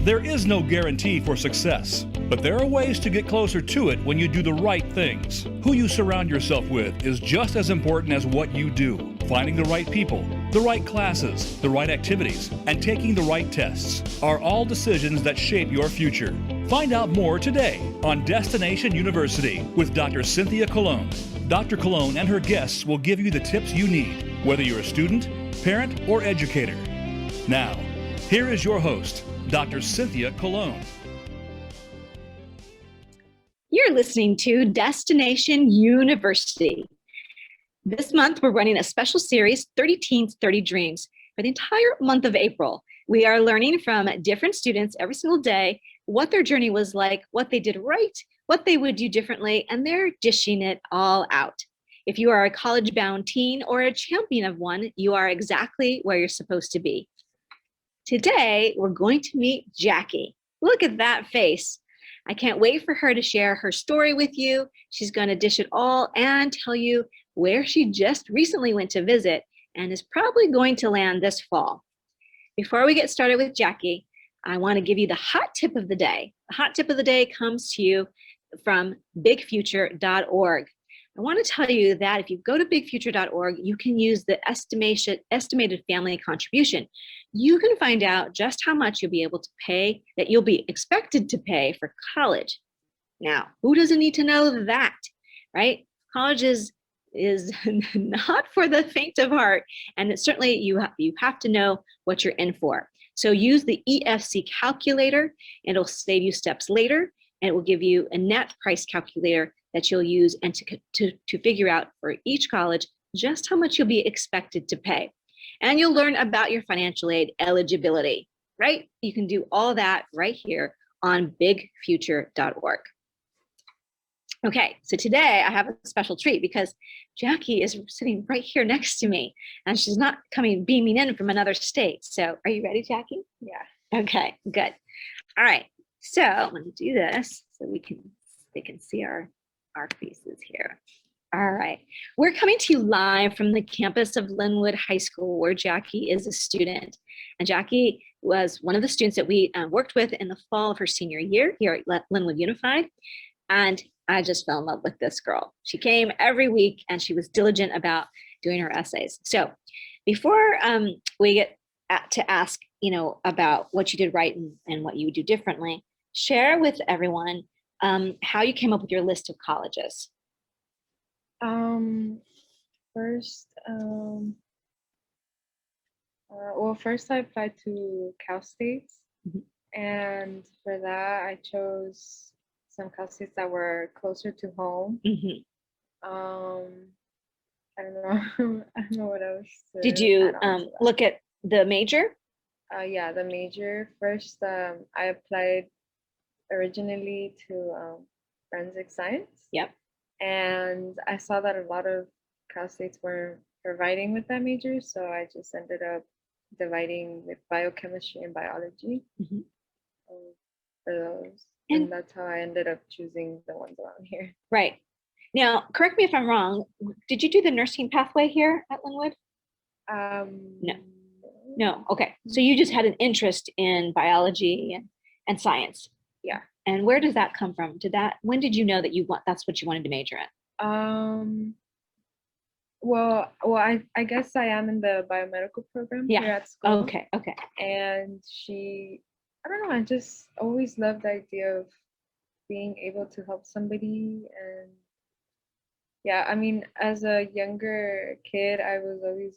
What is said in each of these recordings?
There is no guarantee for success, but there are ways to get closer to it when you do the right things. Who you surround yourself with is just as important as what you do. Finding the right people, the right classes, the right activities, and taking the right tests are all decisions that shape your future. Find out more today on Destination University with Dr. Cynthia Colon. Dr. Colon and her guests will give you the tips you need, whether you're a student, parent, or educator. Now, here is your host, Dr. Cynthia Colon. You're listening to Destination University. This month, we're running a special series, 30 Teens, 30 Dreams, for the entire month of April. We are learning from different students every single day what their journey was like, what they did right, what they would do differently, and they're dishing it all out. If you are a college-bound teen or a champion of one, you are exactly where you're supposed to be. Today, we're going to meet Jackie. Look at that face. I can't wait for her to share her story with you. She's going to dish it all and tell you where she just recently went to visit and is probably going to land this fall. Before we get started with Jackie, I want to give you the hot tip of the day. The hot tip of the day comes to you from bigfuture.org. I want to tell you that if you go to bigfuture.org, you can use the estimated family contribution. You can find out just how much you'll be able to pay, that you'll be expected to pay for college. Now, who doesn't need to know that, right? College is not for the faint of heart, and it's certainly you have to know what you're in for. So use the EFC calculator, and it'll save you steps later, and it will give you a net price calculator that you'll use and to figure out for each college just how much you'll be expected to pay. And you'll learn about your financial aid eligibility, right? You can do all that right here on bigfuture.org. Okay, so today I have a special treat because Jackie is sitting right here next to me and she's not beaming in from another state. So are you ready, Jackie? Yeah. Okay, good. All right, so let me do this so they can see our faces here. All right, we're coming to you live from the campus of Lynwood High School where Jackie is a student. And Jackie was one of the students that we worked with in the fall of her senior year here at Lynwood Unified. And I just fell in love with this girl. She came every week and she was diligent about doing her essays. So before we get to ask, about what you did right and what you would do differently, share with everyone how you came up with your list of colleges. First I applied to Cal States, and for that I chose some Cal States that were closer to home. I don't know. I don't know what else. Did you look at the major? Yeah, the major. First, I applied originally to forensic science. Yep. And I saw that a lot of Cal States were providing with that major, so I just ended up dividing with biochemistry and biology for those. And that's how I ended up choosing the ones around here. Right. Now, correct me if I'm wrong. Did you do the nursing pathway here at Lynwood? No. Okay. So you just had an interest in biology and science. Yeah. And where does that come from? When did you know that that's what you wanted to major in? Well, I guess I am in the biomedical program here at school. Okay. And I don't know, I just always loved the idea of being able to help somebody. And yeah, I mean, as a younger kid, I was always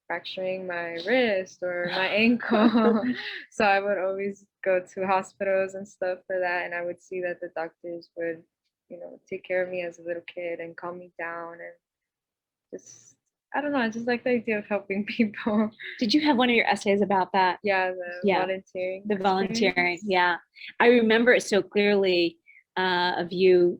fracturing my wrist or my ankle. So I would always go to hospitals and stuff for that. And I would see that the doctors would, take care of me as a little kid and calm me down. And just, I don't know, I just like the idea of helping people. Did you have one of your essays about that? Yeah, volunteering. The volunteering, yeah. I remember it so clearly of you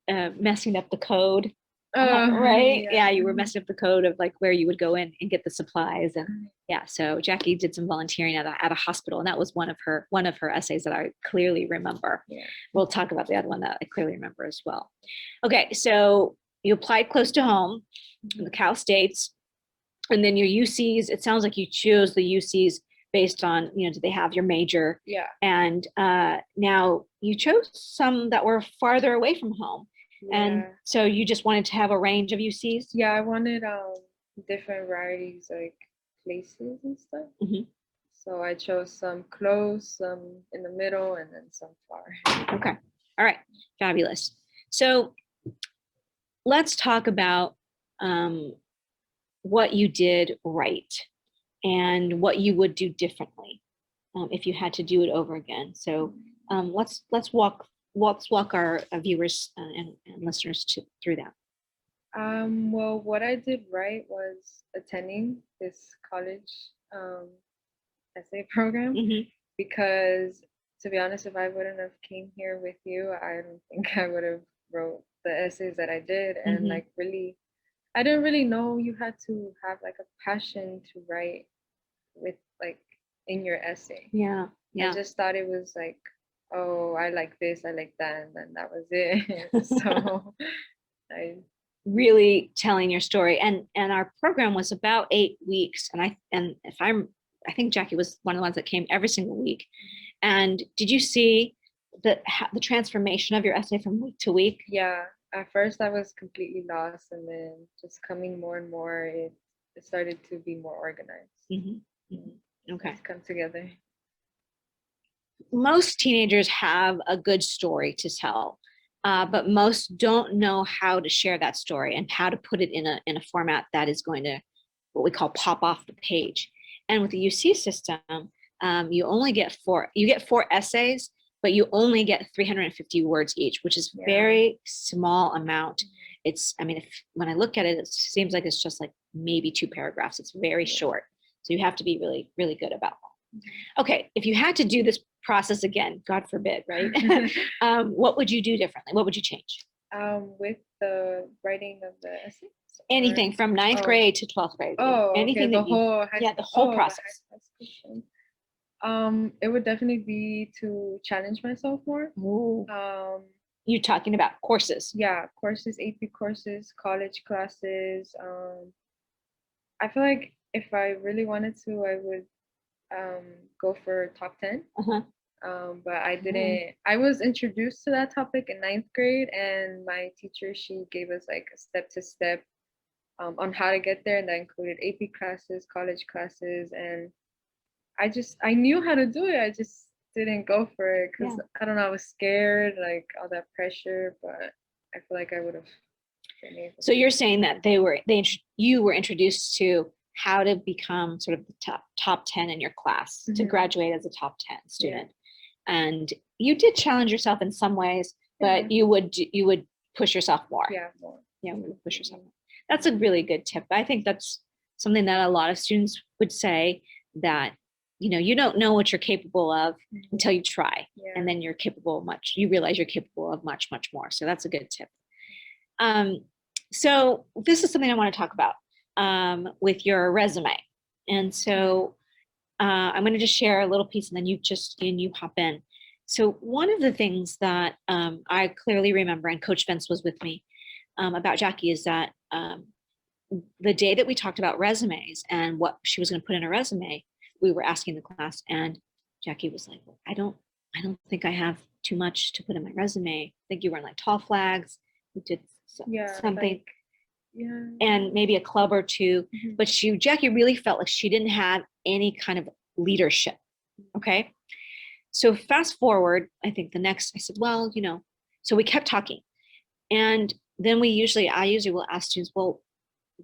messing up the code. Right? Yeah, you were messing up the code of like where you would go in and get the supplies. And yeah, so Jackie did some volunteering at a hospital, and that was one of her essays that I clearly remember. Yeah. We'll talk about the other one that I clearly remember as well. Okay, so you applied close to home in the Cal States, and then your UCs, it sounds like you chose the UCs based on, do they have your major? Yeah. And now you chose some that were farther away from home. And Yeah. so you just wanted to have a range of UCs? Yeah, I wanted different varieties, like places and stuff. Mhm. So I chose some close, some in the middle, and then some far. Okay. All right. Fabulous. So let's talk about what you did right and what you would do differently if you had to do it over again. So let's walk our viewers and listeners through that. Well, what I did right was attending this college essay program, Mhm. because to be honest, if I wouldn't have came here with you, I don't think I would have wrote the essays that I did. And Mhm. like really, I didn't really know you had to have like a passion to write with like in your essay. Yeah. I just thought it was like, oh, I like this, I like that, and then that was it. So I really telling your story, and our program was about 8 weeks, and I think Jackie was one of the ones that came every single week. And did you see the transformation of your essay from week to week? Yeah, at first I was completely lost, and then just coming more and more, it started to be more organized. Mm-hmm. Mm-hmm. Okay. It's come together. Most teenagers have a good story to tell, but most don't know how to share that story and how to put it in a format that is going to, what we call, pop off the page. And with the UC system, you only get four essays, but you only get 350 words each, which is very small amount. It's, I mean, when I look at it, it seems like it's just like maybe 2 paragraphs. It's very short. So you have to be really, really good about that. Okay, if you had to do this process again, God forbid, right? What would you do differently? What would you change? With the writing of the essays? Anything from 9th grade to 12th grade. Oh, anything okay, the whole process. It would definitely be to challenge myself more. Ooh. You're talking about courses? Yeah, courses, AP courses, college classes. I feel like if I really wanted to, I would go for top 10. But I didn't. I was introduced to that topic in 9th grade, and my teacher, she gave us like a step-to-step on how to get there, and that included AP classes, college classes, and I knew how to do it. I just didn't go for it because I don't know, I was scared, like all that pressure, but I feel like I would have been able. So you're saying that you were introduced to how to become sort of the top 10 in your class, to graduate as a top 10 student. And you did challenge yourself in some ways, but you would push yourself more. More. Yeah, push yourself more. That's a really good tip. I think that's something that a lot of students would say, that you don't know what you're capable of until you try, and then you realize you're capable of much, much more. So that's a good tip. So this is something I want to talk about with your resume. And so I'm going to just share a little piece, and then you hop in. So one of the things that I clearly remember, and Coach Vince was with me about Jackie, is that the day that we talked about resumes and what she was going to put in her resume, we were asking the class, and Jackie was like, well, I don't think I have too much to put in my resume. I think you were in like tall flags. You did something. And maybe a club or two, but Jackie really felt like she didn't have any kind of leadership. Okay. So fast forward, I said, well, so we kept talking, and then I usually will ask students, well,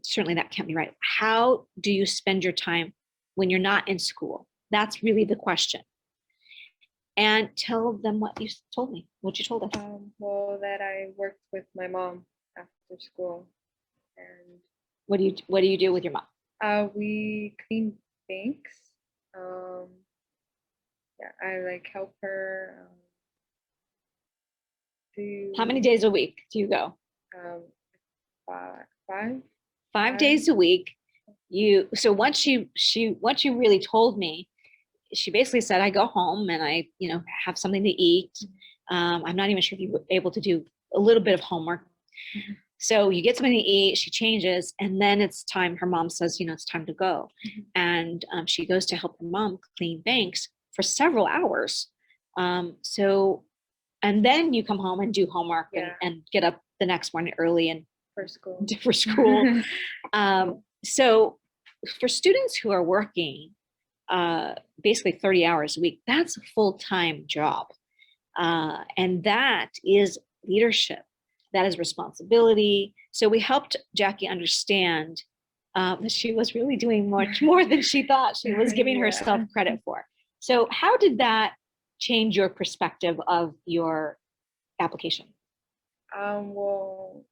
certainly that can't be right. How do you spend your time when you're not in school? That's really the question. And tell them what you told me, what you told us. Well, that I worked with my mom after school. And what do you do with your mom? We clean banks. I like help her. How many days a week do you go? 5. 5 days a week. So once you really told me, she basically said, I go home and I have something to eat. I'm not even sure if you were able to do a little bit of homework. So you get something to eat, she changes, and then it's time, her mom says, it's time to go. And she goes to help her mom clean banks for several hours. And then you come home and do homework and get up the next morning early and for school. So for students who are working basically 30 hours a week, that's a full-time job. And that is leadership. That is responsibility. So we helped Jackie understand that she was really doing much more than she thought she was giving herself credit for. So how did that change your perspective of your application? Well,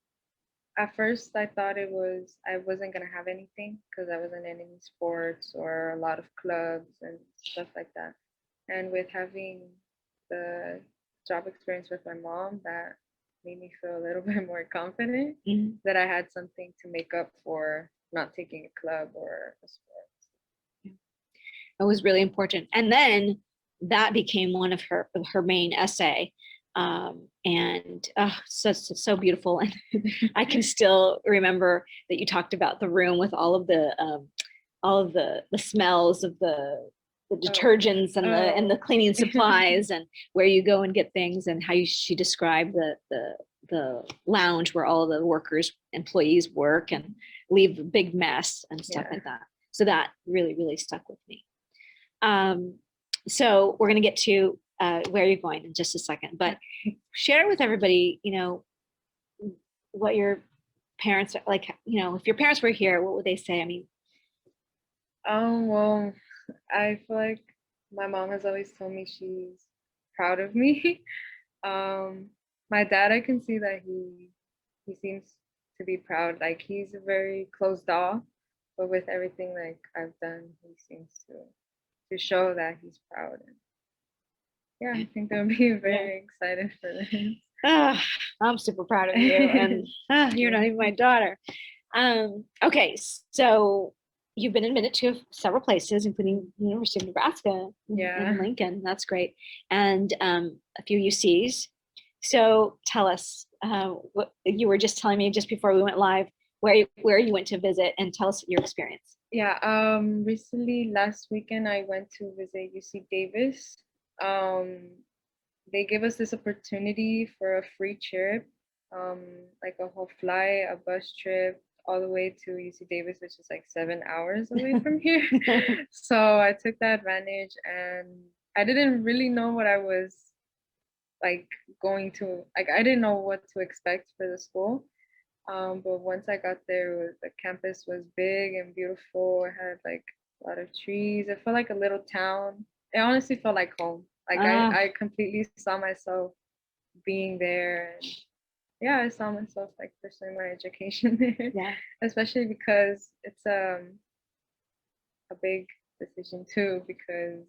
at first I thought I wasn't gonna have anything because I wasn't in any sports or a lot of clubs and stuff like that. And with having the job experience with my mom, that made me feel a little bit more confident that I had something to make up for not taking a club or a sport. It was really important. And then that became one of her main essay. And so beautiful. And I can still remember that you talked about the room with all of the smells of the detergents and the cleaning supplies and where you go and get things, and how she described the lounge where all the employees work and leave a big mess and stuff like that. So that really, really stuck with me. So we're going to get to where you're going in just a second, but share with everybody, what your parents are like, if your parents were here, what would they say? I mean, well, I feel like my mom has always told me she's proud of me. My dad, I can see that he seems to be proud. Like, he's a very closed off, but with everything like I've done, he seems to show that he's proud. And yeah, I think they'll be very excited for this. I'm super proud of you, and you're not even my daughter. Okay, so you've been admitted to several places, including University of Nebraska in Lincoln. That's great, and a few UCs. So tell us, what you were just telling me just before we went live, where you went to visit, and tell us your experience. Yeah, recently, last weekend, I went to visit UC Davis. They gave us this opportunity for a free trip, like a whole flight, a bus trip, all the way to UC Davis, which is like 7 hours away from here. So I took that advantage, and I didn't really know what I was like going to, like, I didn't know what to expect for the school. But once I got there, the campus was big and beautiful. It had like a lot of trees. It felt like a little town. It honestly felt like home. Like I completely saw myself being there. And yeah, I saw myself like pursuing my education there. Yeah. Especially because it's a big decision too, because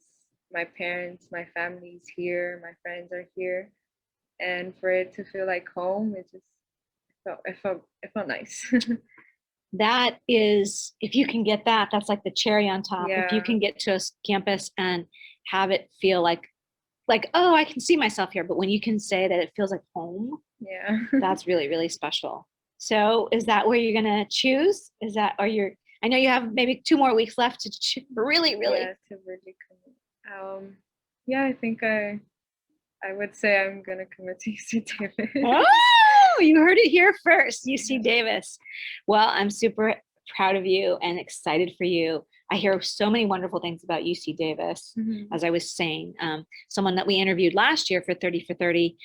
my parents, my family's here, my friends are here. And for it to feel like home, it felt nice. That is, if you can get that, that's like the cherry on top. If you can get to a campus and have it feel like, oh, I can see myself here. But when you can say that it feels like home, that's really, really special. So is that where you're going to choose? I know you have maybe 2 more weeks left to really. Yeah, to really commit. Yeah, I think I would say I'm going to commit to UC Davis. Oh, you heard it here first, UC Davis. Well, I'm super proud of you and excited for you. I hear so many wonderful things about UC Davis. As I was saying, someone that we interviewed last year for 30 for 30,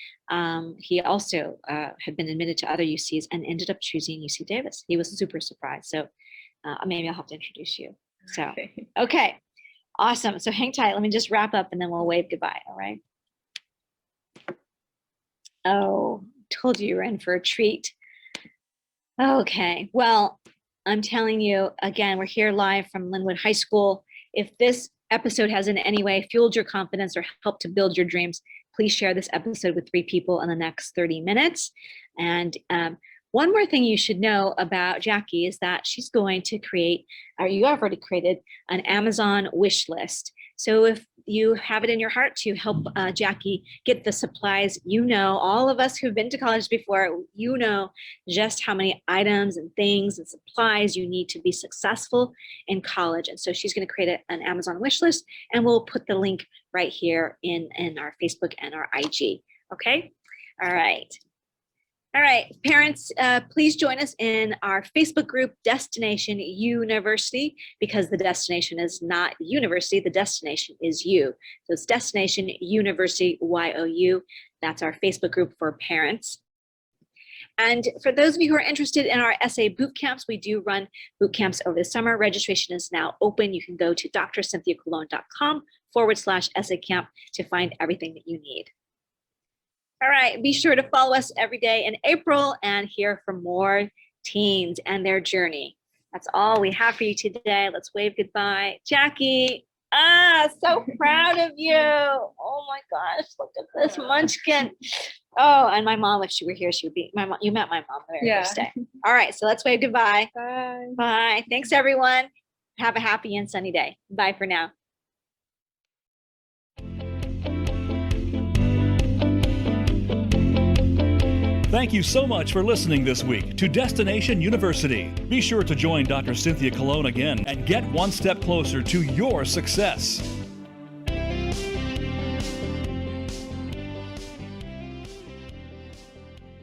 he also had been admitted to other UCs and ended up choosing UC Davis. He was super surprised. So maybe I'll have to introduce you. So, okay, awesome. So hang tight. Let me just wrap up and then we'll wave goodbye. All right. Oh, told you were in for a treat. Okay, well, I'm telling you, again, we're here live from Lynwood High School. If this episode has in any way fueled your confidence or helped to build your dreams, please share this episode with 3 people in the next 30 minutes. And One more thing you should know about Jackie is that she's going to create, or you have already created, an Amazon wish list. So if you have it in your heart to help Jackie get the supplies, all of us who've been to college before, just how many items and things and supplies you need to be successful in college. And so she's going to create an Amazon wish list, and we'll put the link right here in our Facebook and our IG. Okay. All right. All right, parents, please join us in our Facebook group, Destination University, because the destination is not the university, the destination is you. So it's Destination University, YOU. That's our Facebook group for parents. And for those of you who are interested in our essay boot camps, we do run boot camps over the summer. Registration is now open. You can go to drcynthiacolon.com/essay camp to find everything that you need. All right, be sure to follow us every day in April and hear from more teens and their journey. That's all we have for you today. Let's wave goodbye. Jackie, so proud of you. Oh my gosh, look at this munchkin. Oh, and my mom, if she were here, she would be, you met my mom the very first day. All right, so let's wave goodbye. Bye. Bye. Thanks, everyone. Have a happy and sunny day. Bye for now. Thank you so much for listening this week to Destination University. Be sure to join Dr. Cynthia Colon again and get one step closer to your success.